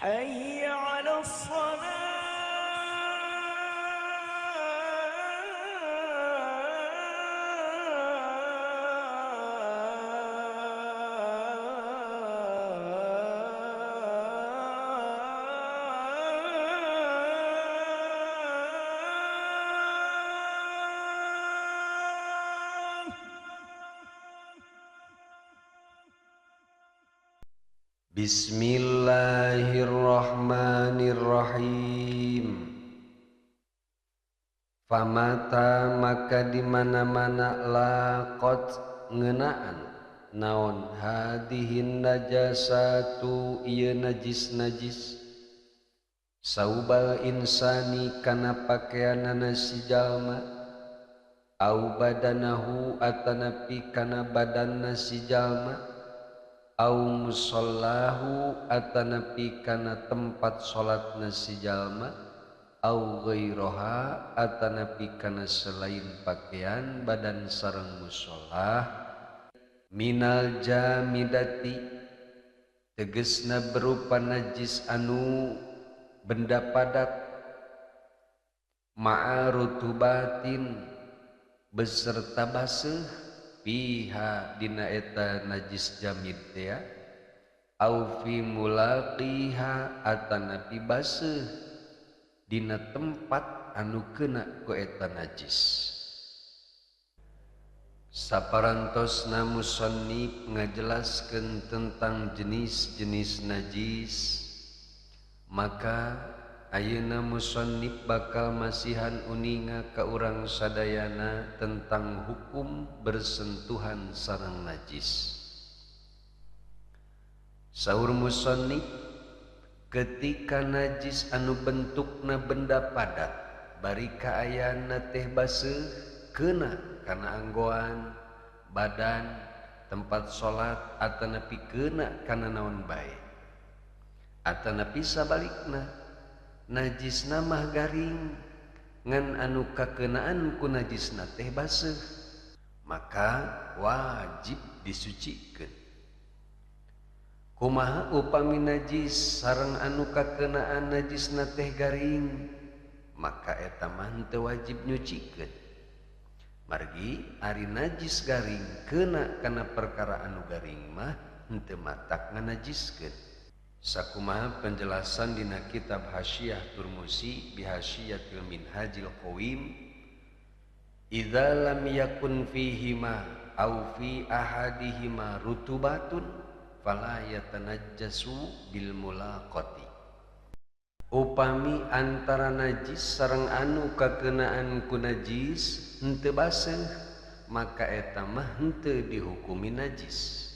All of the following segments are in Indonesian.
حي على Bismillahirrahmanirrahim. Famata maka dimana-mana laqot ngenaan naon hadihin najasatu ieu najis saubal insani kana pakaianana si jalma au badanahu atanapi kana badanna si jalma au musallahu atanapi kana tempat salatna si jalma au ghairaha atanapi kana selain pakaian badan sareng musolah minal jamidati tegesna berupa najis anu benda padat ma'arutubatin beserta baseuh fiha dina eta najis jamid teh au fi mulaqiha atanapi baseuh dina tempat anu kena ku eta najis. Saparantosna musannif ngajelaskeun tentang jenis-jenis najis, maka ayeuna musannif bakal masihan uninga ka urang sadayana tentang hukum bersentuhan sareng najis. Saur musannif, ketika najis anu bentukna benda padat bari kaayana teh baseuh keuna kana anggoan, badan, tempat salat atanapi keuna kana naon bae. Atanapi sabalikna najisna mah garing ngan anu kakeunaan ku najisna teh baseuh, maka wajib disucikeun. Kumaha upami najis sareng anu kakeunaan najisna teh garing, maka eta mah teu wajib nyucikeun. Margi ari najis garing keuna kana perkara anu garing mah henteu matak nganajiskeun. Sakumaha penjelasan dina kitab Hasyiah Turmusi bihasyiatil Minhajil Qawim, idza lam yakun fihima au fi ahadihima rutubatun fala yatanajjasu bil mulaqati. Upami antara najis sareng anu kakeunaan ku najis henteu baseuh, maka eta mah henteu dihukumi najis.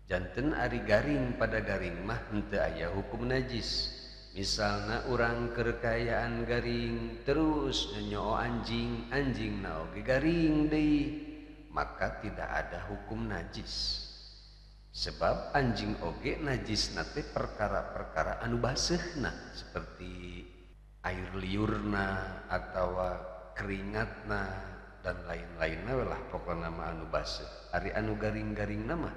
Janten ari garing pada garing mah henteu aya hukum najis. Misalna urang keur kaayaan garing terus nyoo anjing, anjingna oge garing deui, maka tidak ada hukum najis. Sebab anjing oge najisna teh perkara-perkara anu baseuhna seperti air liurna atawa keringatna dan lain-lainna lah pokona mah anu baseuh. Ari anu garing-garingna mah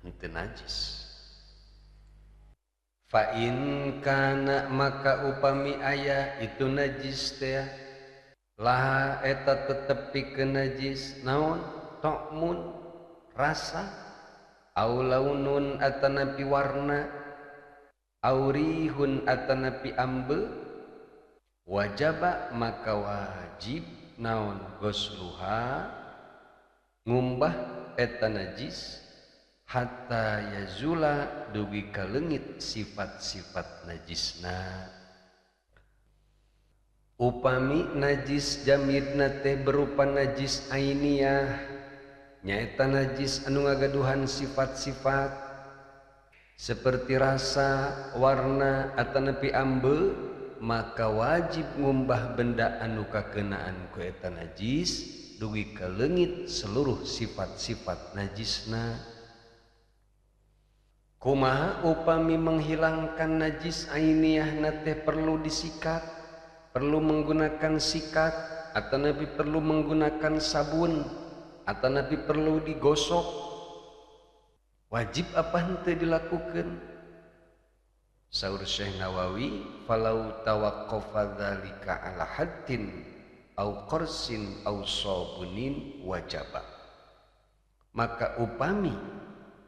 henteu najis. Fa in kana maka upami aya itu najis teh laha eta tetep pikeun najis naon ta'mun rasa au launun atanapi warna au rihun atanapi ambe wajaba maka wajib naon gosluha ngumbah eta najis hatta yazula dugi ka leungit sifat-sifat najisna. Upami najis jamidna teh berupa najis ainiyah nyaeta najis anu ngagaduhan sifat-sifat seperti rasa, warna atanapi ambe, maka wajib ngumbah benda anu kakeunaan ku eta najis dugi ka leungit seluruh sifat-sifat najisna. Kumaha upami menghilangkan najis ainiyahna teh perlu disikat, perlu menggunakan sikat atanapi perlu menggunakan sabun atanapi perlu digosok. Wajib apa henteu dilakukeun? Saur Syekh Nawawi, falau tawaqqafa dzalika ala haddin au qarsin au sabunin wajaba. Maka upami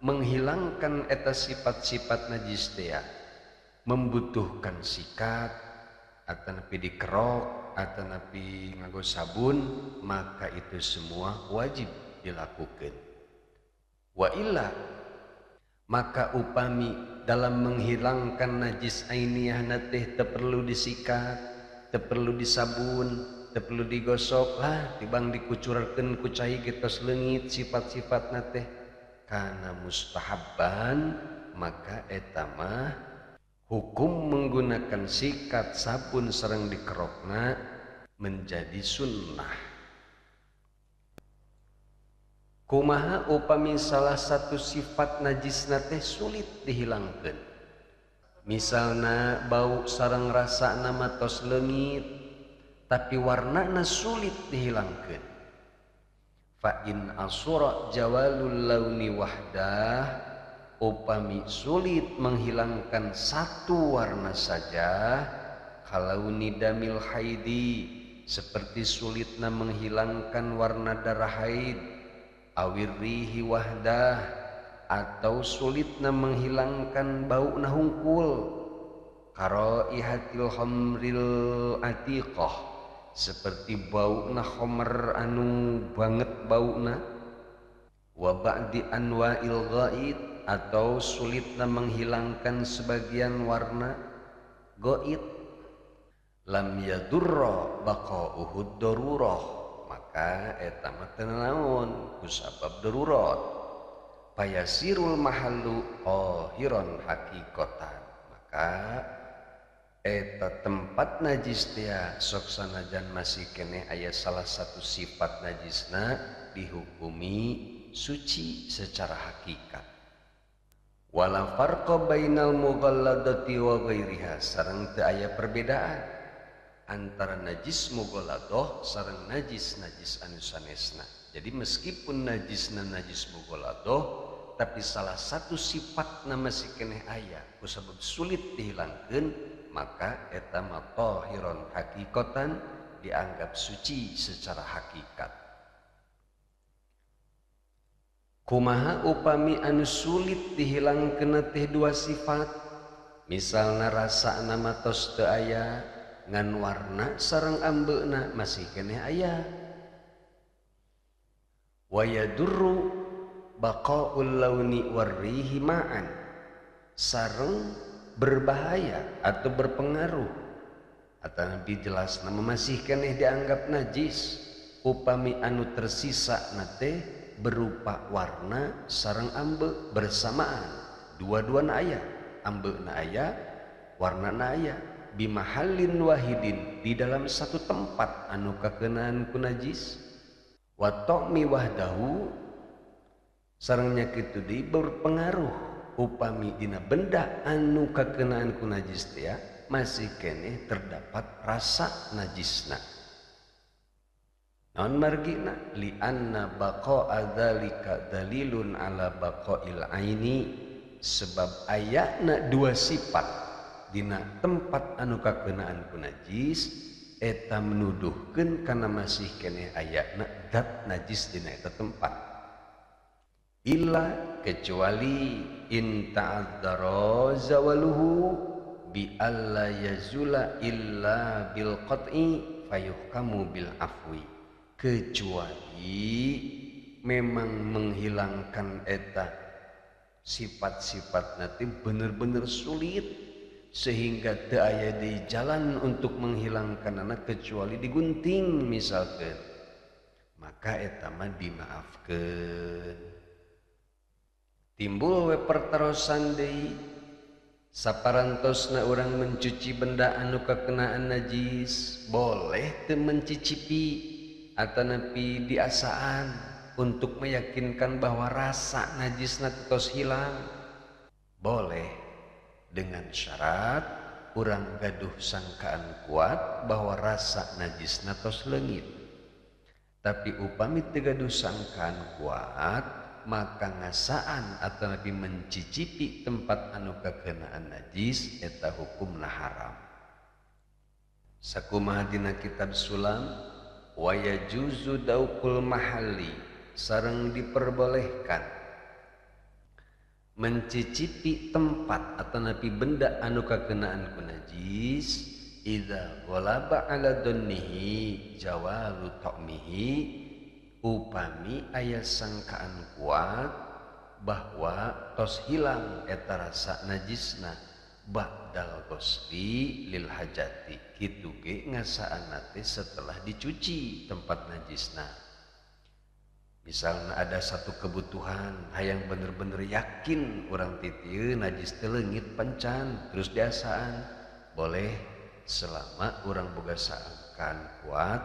menghilangkan eta sifat-sifat najis teh membutuhkan sikat atau napi dikerok atau napi nganggo sabun, maka itu semua wajib dilakukan. Wa illa, maka upami dalam menghilangkan najis ainiyah teh teu perlu disikat, teu perlu disabun, teu perlu digosok lah, tibang dikucurkeun ku cai getos leungit sifat-sifat teh kana mustahabban, maka eta mah hukum menggunakan sikat, sabun sareng dikerokna menjadi sunnah. Kumaha upami salah satu sifat najisna teh sulit dihilangkan, misalna bau sareng rasana matos leungit tapi warnana sulit dihilangkan. Fa in asura jawalul launi wahdah, upami sulit menghilangkan satu warna saja, kalau nidamil haidi, seperti sulitna menghilangkan warna darah haid, awirrihi wahdah, atau sulitna menghilangkan bau nahungkul, karaihatil khamril atiqah, seperti bau na khamr anu banget bauna, wa ba'di anwa'il ghaid, atau sulitna menghilangkan sebagian warna goit, lam yadurra baqa'uhud darurah, maka eta mah teu naon ku sabab darurat. Fayasirul mahallu qahiron haqiqatan, maka eta tempat najis teh sok sanajan masih keneh aya salah satu sifat najisna dihukumi suci secara hakikat. Wala farqa bainal mughalladati wa ghairiha, sareng teu aya perbedaan antara najis mughalladah sareng najis anu sanesna. Jadi meskipun najisna najis mughalladah, tapi salah satu sifatna masih keneh aya kusabab sulit dihilangkeun, maka eta mah tahiron haqiqatan, dianggap suci secara hakikat. Kumaha upami anu sulit dihilangkeun teh dua sifat, misalna rasana matos teu aya, ngan warna sareng ambeuna masih keneh aya. Wa yadurru baqaul launi warrihi ma'an, sareng berbahaya atau berpengaruh atau lebih jelas nama masih keneh dianggap najis upami anu tersisa nate berupa warna sareng ambe bersamaan, dua-duana aya, ambeuna aya, warnana aya, bimahallin wahidin, di dalam satu tempat anu kakenaan ku najis, wa ta'mi wahdahu, sareng nya kitu deui berpengaruh upami dina benda anu kakenaan ku najis teh masih keneh terdapat rasa najisna. Naon margina li anna baqa'a dzalika dalilun ala baqa'il aini, sebab ayana dua sifat dina tempat anu kakenaan ku najis eta menuduhkeun kana masih keneh ayana zat najis dina eta tempat. Illa kecuali in ta'adzara zawaluhu bi alla yazula illa bil qat'i fayuhkamu bil afwi, kecuali memang menghilangkan eta sifat-sifat nanti benar-benar sulit sehingga teu aya di jalan untuk menghilangkan anak kecuali digunting misalkan, maka eta mah dimaafkeun. Timbul we perterosan deui saparantosna urang mencuci benda anu kakenaan najis, boleh teu mencicipi atau nepi diasaan untuk meyakinkan bahwa rasa najisna tos hilang, boleh dengan syarat urang gaduh sangkaan kuat bahwa rasa najisna tos leungit. Tapi upami teu gaduh sangkaan kuat, maka ngasaan atau nabi mencicipi tempat anu kakenaan najis eta hukumna haram. Sakumaha dina kitab Sulam wa yajuzu daukul mahalli sareng diperbolehkan mencicipi tempat atau nabi benda anu kakenaan ku najis idza ghalaba ala dhannihi jawalu ta'mihi upami aya sangkaan kuat bahwa tos hilang eta rasa najisna ba'dal ghusli lil hajati kitu ge ngasaana teh setelah dicuci tempat najisna. Misalnya ada satu kebutuhan hayang bener-bener yakin urang titieu najis teh leungit pancan terus diasaan boleh selama urang boga sangkaan kuat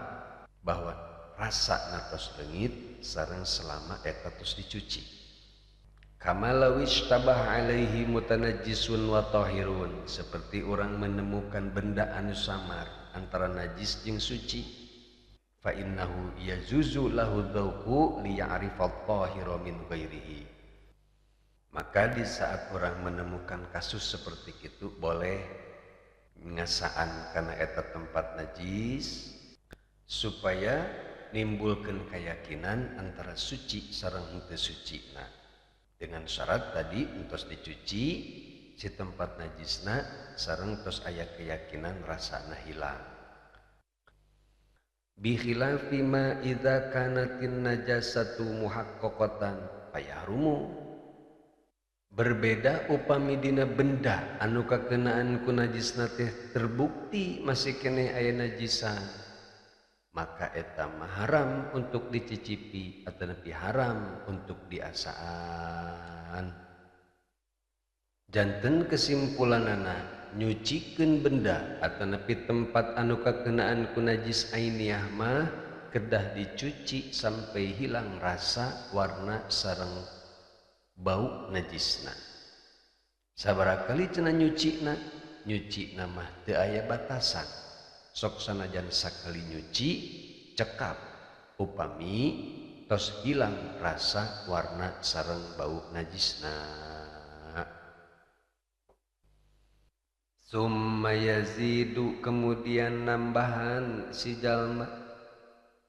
bahwa rasa natos leungit sareng selama eta tos dicuci. Kama lawish tabah alaihi mutanajjisun wa tahirun seperti orang menemukan benda anu samar antara najis jeung suci. Fa innahu yazuzu lahu dzauqu li ya'rifa tahira min ghairihi. Maka di saat orang menemukan kasus seperti itu boleh ngasaan kana eta tempat najis supaya nimbulkeun keyakinan antara suci sareng henteu sucina. Dengan syarat tadi entos dicuci si tempat najisna sareng tos aya keyakinan rasana hilang. Bi khilafi ma idza kanatin najasatu muhaqqaqatan fayahrumu. Berbeda upami dina benda anu kakenaan ku najisna teh terbukti masih keneh aya najisan, maka eta mah haram untuk dicicipi atau nepi haram untuk diasaan. Janten kesimpulanana nyucikeun benda atau nepi tempat anu kakenaan ku najis ainiyah mah kedah dicuci sampai hilang rasa, warna sareng bau najisna. Sabarakali cenah nyucina mah teu aya batasan. Sok sanajan sakali nyuci cekap upami tos hilang rasa, warna sareng bau najisna. Summa yazidu kemudian nambahan si jalma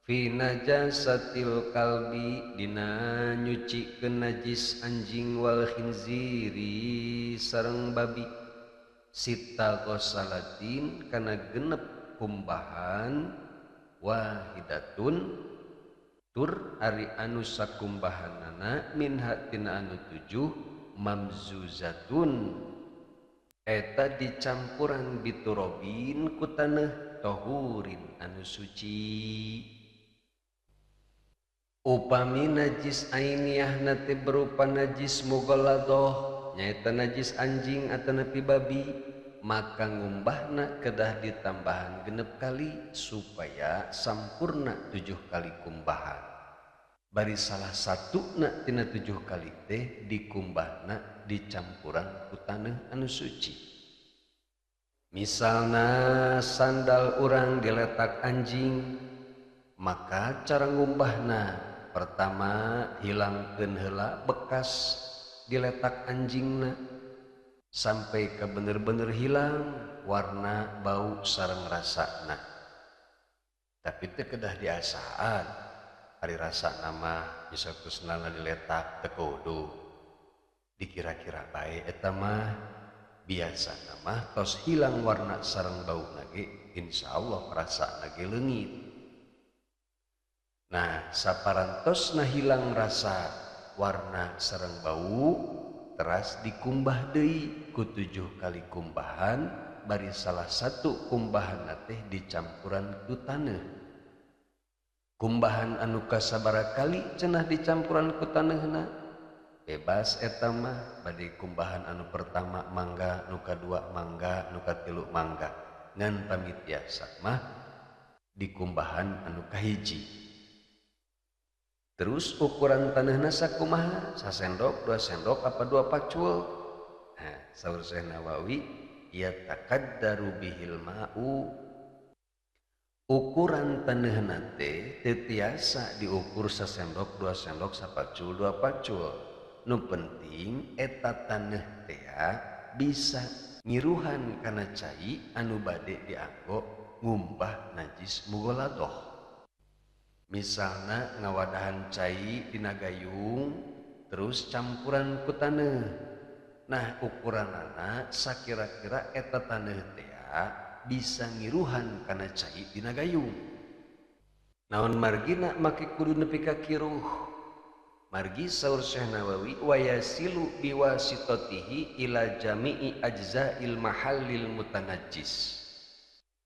fi najasatil kalbi dina nyucikeun najis anjing wal khinziri sareng babi sita ghusalatin kana genep kumbahan wahidatun tur ari anu sakumbahanana minha tina anu 7 mamzuzatun eta dicampuran biturobin ku taneuh tohurin anu suci. Upami najis ainiyah nate berupa najis mughalladoh nyaeta najis anjing atau nepi babi, maka ngumbahna kedah ditambahan genep kali supaya sampurna 7 kali kumbahan. Bari salah satu na tina 7 kali teh dikumbahna dicampuran ku taneuh anu suci. Misalna sandal urang diletak anjing, maka cara ngumbahna pertama hilangkeun heula bekas diletak anjingna sampai ke bener-bener hilang warna, bau sareng rasana. Tapi teu kedah diasaan ari rasana mah misalkusna diletak teu kudu dikira-kira bae eta mah biasana mah tos hilang warna sareng bau ge insyaallah rasana ge leungit. Nah, saparantosna hilang rasa, warna sareng bau, teras dikumbah deui ku 7 kali kumbahan, bari salah satu kumbahan teh dicampuran ku taneuh. Kumbahan anu kasabaraha kali cenah dicampuran ku taneuhna bebas eta mah, bade kumbahan anu pertama mangga, nu kadua mangga, nu katilu mangga. Ngan pamit biasa mah dikumbahan anu kahiji. Terus ukuran taneuhna sakumaha? 1 sendok, 2 sendok, apa 2 pacul? Nah, saur Syekh Nawawi, ya takaddaru bihil ma'u ukuran taneuhna teh teu tiasa diukur sasendok 2 sendok sapacul 2 pacul. Nu penting eta taneuh teh bisa ngiruhan kana cai anu bade dianggo ngumbah najis mugoladoh. Misalna ngawadahan cai dina gayung terus campuran ku taneuh. Nah ukuranana sakira-kira eta taneuh teh bisa ngiruhan kana cai dina gayung. Naon margina make kudu nepi ka kiruh. Margi saur Syekh Nawawi wa yasilu biwasitatihi ila jami'i ajza'il mahallil mutanajjis.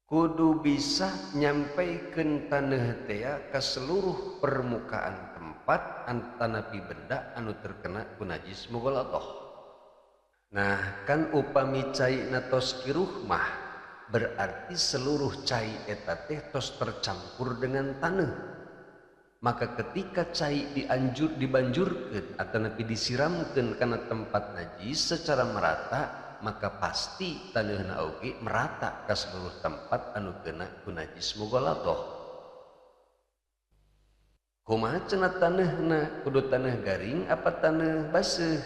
Kudu bisa nyampaikeun taneuh teh ka seluruh permukaan tempat antanapi benda anu terkena ku najis mughaladhah. Nah kan upami cai na tos kiruh mah berarti seluruh cai eta teh tos tercampur dengan taneuh. Maka ketika cai dibanjurkeun atanapi disiramkeun kana tempat najis secara merata, maka pasti taneuhna oge merata ka seluruh tempat anu kena ku najis mughaladhah. Kumaha cenah taneuhna? Kudu taneuh garing apa taneuh baseuh?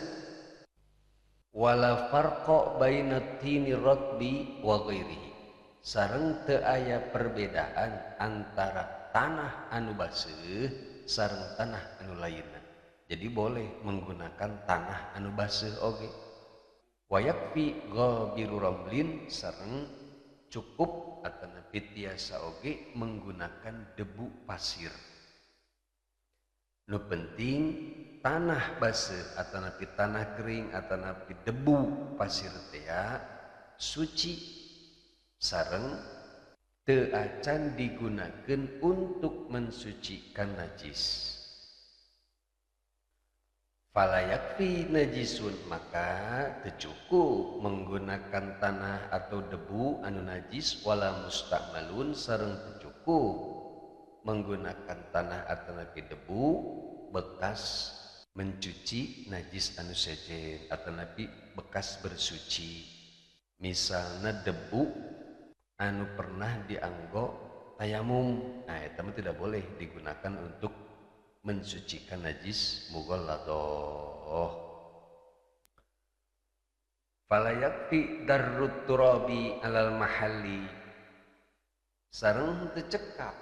Wala farqa baina tini ratbi wa ghairihi. Sareng teu aya perbedaan antara tanah anu baseuh sareng tanah anu lainna. Jadi boleh menggunakan tanah anu baseuh oge. Wa yakfi ghabiru ramlin sareng cukup atanapi tiasa oge menggunakan debu pasir. Nu penting tanah baseuh atanapi tanah kering atanapi debu pasir teh suci sareng teu acan digunakeun untuk mensucikan najis. Fala yakfi najisun, maka teu cukup menggunakan tanah atau debu anu najis wala musta'malun sareng teu cukup menggunakan tanah atanapi debu bekas mencuci najis anu sejen atanapi bekas bersuci. Misalna debu anu pernah dianggo tayamum, nah eta mah tidak boleh digunakan untuk mensucikan najis mughaladhah. Fala yakfi darrut turabi alal mahalli, sareng teu cekap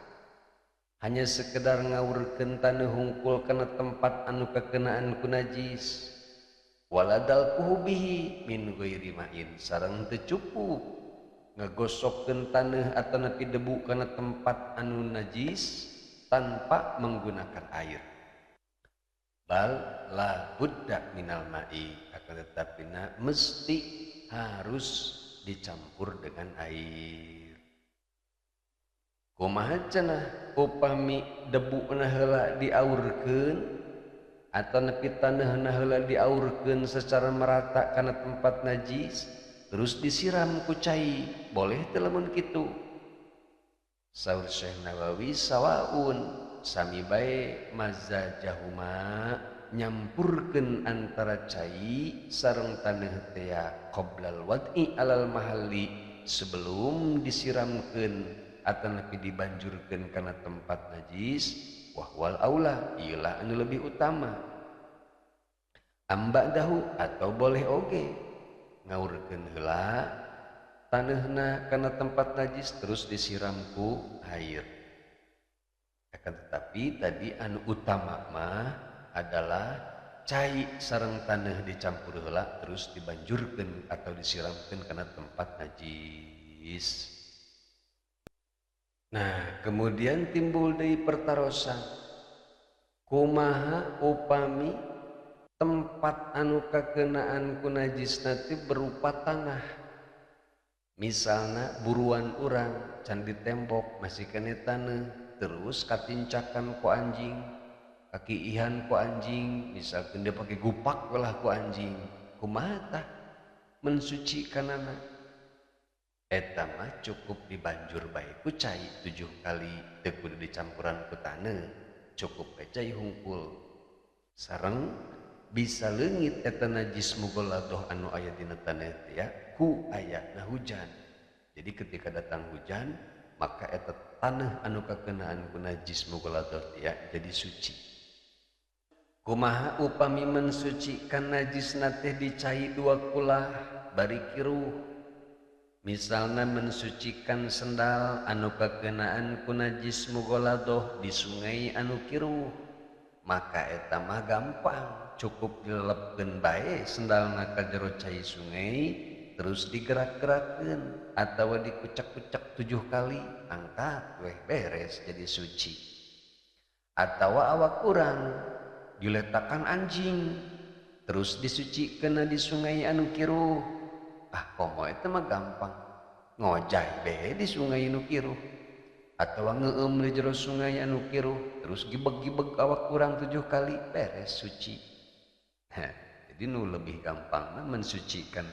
hanya sekedar ngawurkeun taneuh hungkul kana tempat anu kakenaan ku najis. Waladal kuhubihi min ghairi ma'in, sareng teu cukup ngagosokkeun taneuh atanapi debu kana tempat anu najis tanpa menggunakan air. Bal la budda minal ma'i, akan tetapina mesti harus dicampur dengan air. Kumaha cenah upami debuna heula diaurkeun atanapi taneuhna heula diaurkeun secara merata kana tempat najis terus disiram ku cai, boleh teu lamun kitu? Saur Syekh Nawawi sawaun sami bae mazajahuma nyampurkeun antara cai sareng taneuh teh qoblal wad'i alal mahalli, sebelum disiramkeun atanapi dibanjurkeun kana tempat najis, wahwal aula, iyalah anu lebih utama. Amba dahu, atau boleh oge ngaurkeun heula taneuhna kana tempat najis terus disiram ku air. Akan tetapi tadi anu utama mah adalah cai sareng taneuh dicampur heula terus dibanjurkeun atau disiramkeun kana tempat najis. Nah, kemudian timbul deui pertarosan. Kumaha upami tempat anu kakenaan ku najis nanti berupa tanah. Misalna buruan urang can ditembok masih kene taneuh terus katincakan ku anjing, kakiihan ku anjing, misalkan dia pakai gupak lah ku anjing. Kumaha tah mensucikanana? Eta mah cukup dibanjur bae ku cai 7 kali, teu kudu dicampuran ku taneuh, cukup bae cai hungkul. Sareng bisa leungit eta najis mughaladhah anu aya dina taneuh teh ku ayana hujan. Jadi ketika datang hujan maka eta tanah anu kakenaan ku najis mughaladhah jadi suci. Kumaha upami mensucikan najis teh dicai dua kulah bari kiruh. Misalna mensucikan sendal anu kakenaan ku najis mughaladhah di sungai anu kiruh, maka eta mah gampang, cukup dilelepkeun bae sendalna ka jero cai sungai, terus digerak-gerakkeun atawa dikucak-kucak 7 kali, angkat weh beres jadi suci. Atawa awak kurang diletakkan anjing terus disucikeun di sungai anu kiruh, komo eta mah gampang, ngojay bae di sungai anu kiruh atawa ngeueum di jero sungai anu kiruh terus gibeg-gibeg awak kurang 7 kali beres suci. Jadi nu lebih gampang mah mensucikan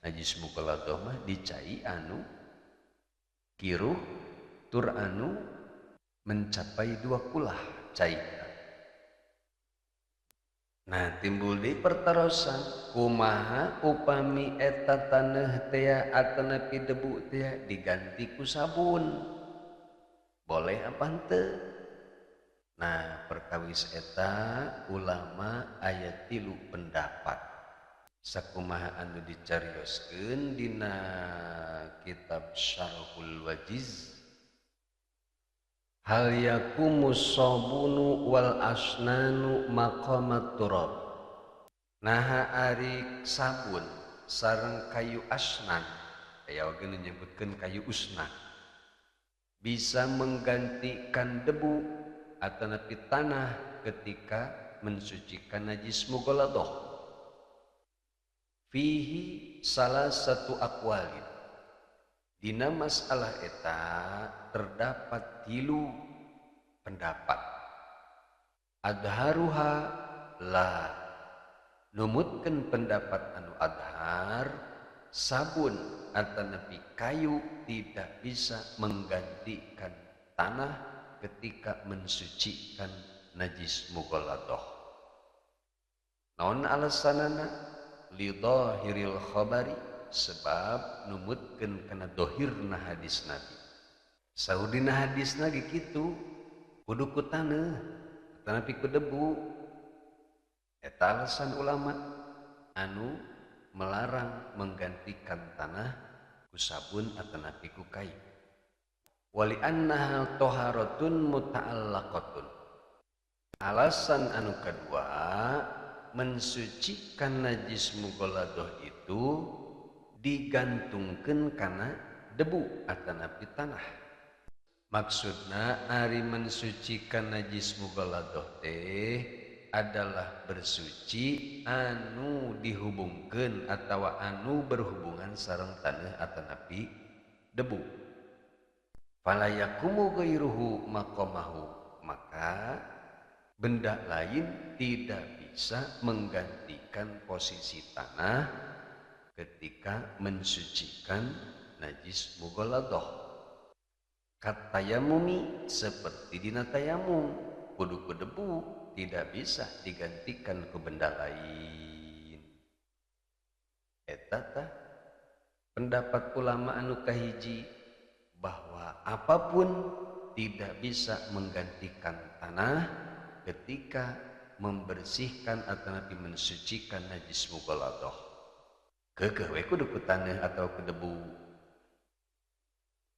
najis mughaladhah mah dicai anu kiruh tur anu mencapai 2 kulah caina. Nah timbul di pertarosan, kumaha upami eta taneuh teh atau nepi debu teh diganti ku sabun, boleh apa henteu? Nah perkawis eta ulama aya 3 pendapat. Sakumaha anu dicarioskeun dina kitab Syarhul Wajiz, hal yakumus sabunu wal asnanu maqamat turab. Naha ari sabun sareng kayu asnan, aya oge nu nyebutkeun kayu usnan, bisa menggantikan debu atau nepi tanah ketika mensucikan najis mughaladhah. Fihi salah satu aqwalin, dina masalah eta terdapat 3 pendapat. Adharuha la, numutkeun pendapat anu adhar, sabun atau nepi kayu tidak bisa menggantikan tanah ketika mensucikan najis mughaladhah. Naon alasanana? Lidhahiril khabari, sebab numutkeun kana dohirna hadis Nabi. Saudina hadis lagi kitu, kudu ku taneuh tanapi ku debu. Eta alasan ulama anu melarang menggantikan tanah ku sabun atanapi ku kayu. Wali annaha taharatun muta'allaqatun. Alasan anu kedua, mensucikan najis mughaladhah itu digantungkeun kana debu atanapi tanah. Maksudna ari mensucikan najis mughaladhah teh adalah bersuci anu dihubungkeun atawa anu berhubungan sareng taneuh atanapi debu. Fala yakumu ghairuhu maqamahu, maka benda lain tidak bisa menggantikan posisi tanah ketika mensucikan najis mughaladhah. Katayamumi, seperti dina tayamum, kudu ku debu, tidak bisa digantikan ku benda lain. Eta tah pendapat ulama anu kahiji, bahwa apapun tidak bisa menggantikan tanah ketika membersihkan atau mensucikan najis mughaladhah. Keukeuh we kudu ku taneuh atau ku debu.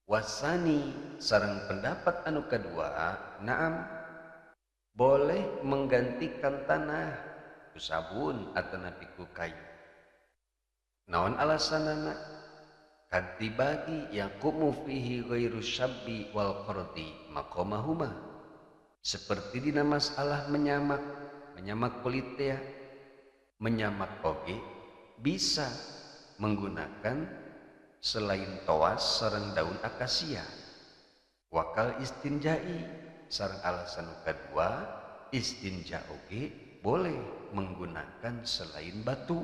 Wasani, sareng pendapat anu kedua, naam boleh menggantikan tanah ku sabun atau ku kayu. Naon alasanana? Kad dibagi yaqumu fihi ghairu syabbi wal qardi maqamahuma, seperti dina masalah menyamak kulit teh, menyamak oge bisa menggunakan selain toas sareng daun akasia. Wakal istinjai, sareng alasan kedua, istinja oge boleh menggunakan selain batu,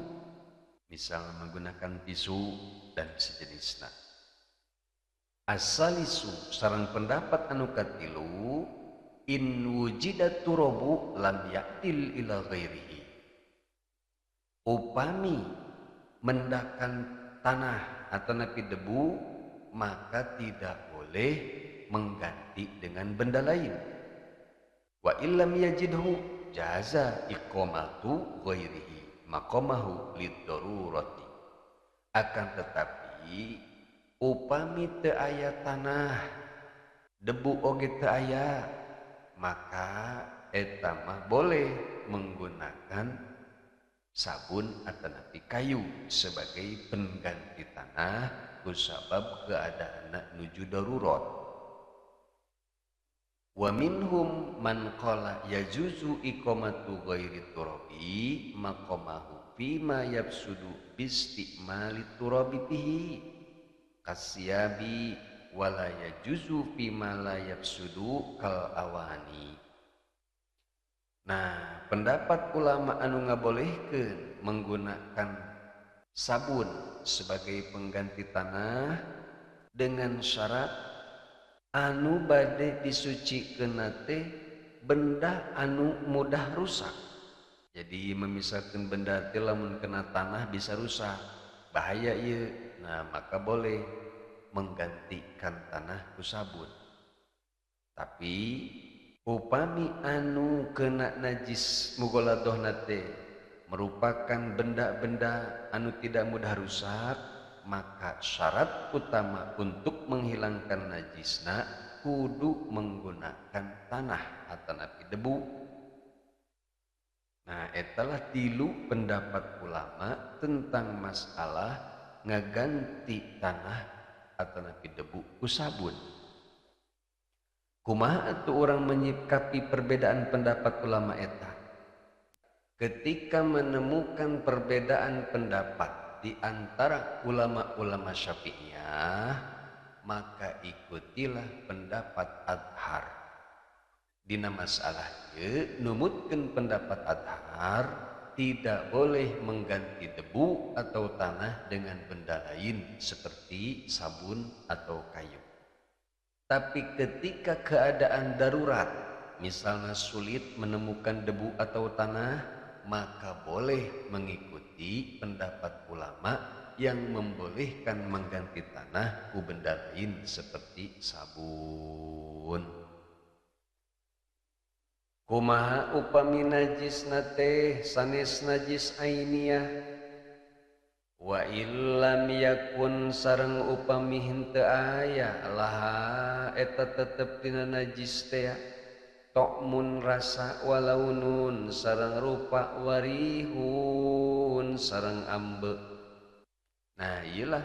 misal menggunakan tisu dan sejenisnya. Asalisu, sareng pendapat anu katilu, in wujidat turabu lam yaktil ila ghairihi. Upami mendakan tanah atau napi debu, maka tidak boleh boleh mengganti dengan benda lain. Wa illam yajidhu jaza iqamatu ghairihi maqamahu lid-darurati. Akan tetapi upami teu aya tanah, debu oge teu aya, maka eta mah boleh menggunakan sabun atanapi kayu sebagai pengganti tanah kusabab keadaan nuju darurat. Wa minhum man qala yajuzu iqamatu ghairi turabi maqamahu fima yafsudu bistimali turabi bihi kasyabi wala yajuzu fima la yafsudu kal awani. Nah, pendapat ulama anu ngabolehkeun menggunakan sabun sebagai pengganti tanah dengan syarat anu bade disucikeun teh benda anu mudah rusak. Jadi memisahkan benda teh lamun kena tanah bisa rusak, bahaya ieu. Nah, maka boleh menggantikan tanah ku sabun. Tapi upami anu kena najis mugoladohna teh merupakan benda-benda anu tidak mudah rusak, maka syarat utama untuk menghilangkan najisna kudu menggunakan tanah atanapi debu. Nah, etalah tilu pendapat ulama tentang masalah ngaganti tanah atanapi debu ku sabun. Kumaha atuh orang menyikapi perbedaan pendapat ulama eta? Ketika menemukan perbedaan pendapat di antara ulama-ulama Syafi'iyah, maka ikutilah pendapat Adhar. Dina masalah ieu numutkeun pendapat Adhar tidak boleh mengganti debu atau tanah dengan benda lain seperti sabun atau kayu. Tapi ketika keadaan darurat, misalnya sulit menemukan debu atau tanah, maka boleh mengikuti pendapat ulama yang membolehkan mengganti tanah ku benda lain seperti sabun. Kumaha upami najisna teh sanes najis ainiyah wa illam yakun sareng upami henteu aya laha eta tetep dina najis teh tokmun rasa walaunun sareng rupa warihun sareng ambe. Nah, iyalah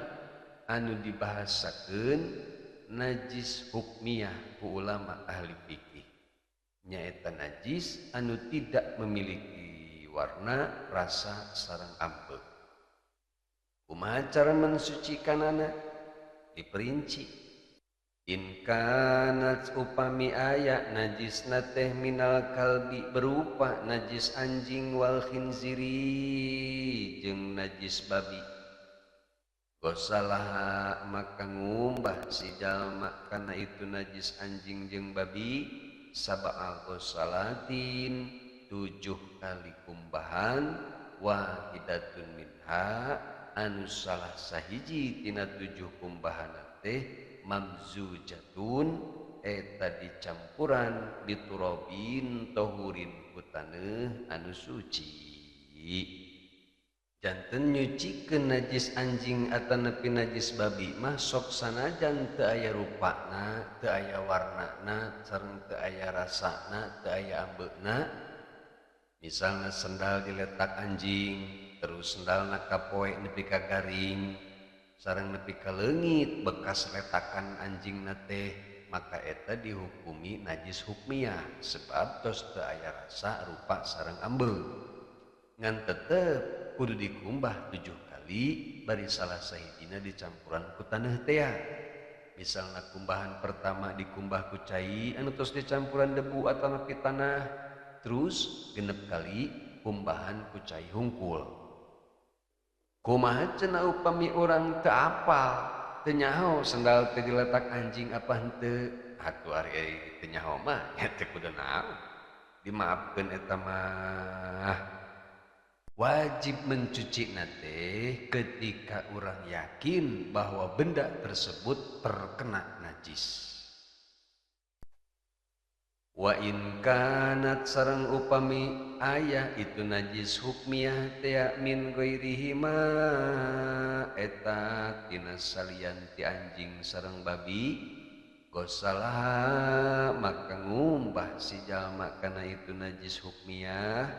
anu dibahasakeun najis hukmiyah ku ulama ahli fikih. Nyaeta najis anu tidak memiliki warna, rasa sareng ambe. Kumaha cara mensucikanana? Diperinci. In kanat upami aya najisna teh minal kalbi berupa najis anjing wal khinziri jeung najis babi. Gosalaha maka ngumbah si jalma kana itu najis anjing jeung babi sab'a gosalatin 7 kali kumbahan wahidatun minha anu salah sahiji tina 7 kumbahan teh mamzujatun eta dicampuran biturabin tahurin ku taneuh anu suci. Janten nyucikeun najis anjing atanapi najis babi mah sok sanajan teu aya rupana, teu aya warnana, sareng teu aya rasana, teu aya ambeuna. Misalna sendal diletak anjing, terus sendalna kapoe nepi ka garing, sareng nepi ka leungit bekas letakan anjingna teh, maka eta dihukumi najis hukmiyah sebab tos teu aya rasa, rupa sareng ambeun. Ngan tetep kudu dikumbah 7 kali bari salah sahijina dicampuran ku taneuh teh. Misalna kumbahan pertama dikumbah ku cai anu tos dicampuran debu atanapi tanah, terus 6 kali kumbahan ku cai hungkul. Kumaha cenah upami urang teu apal, teu nyaho sendal teh diletak anjing apa henteu? Atuh ari teu nyaho mah nya teu kudu naon. Dimaafkeun eta mah. Wajib mencuci nate ketika orang yakin bahwa benda tersebut terkena najis. najis. Wa in kanat sareng upami aya itu najis hukmiyah tea min ghairihi ma eta tina salian ti anjing sareng babi gosalah maka ngumbah si jalma kana itu najis hukmiyah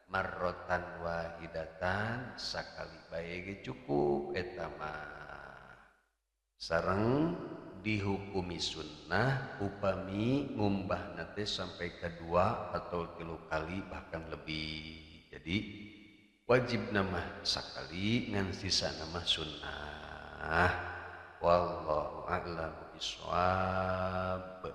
marrotan wahidatan sakali bae ge cukup eta mah sareng dihukumi sunnah upami ngumbah nate sampai kedua atau 3 kali bahkan lebih. Jadi wajib nama sakali ngan sisa nama sunnah. Wallahu a'lam bishawab.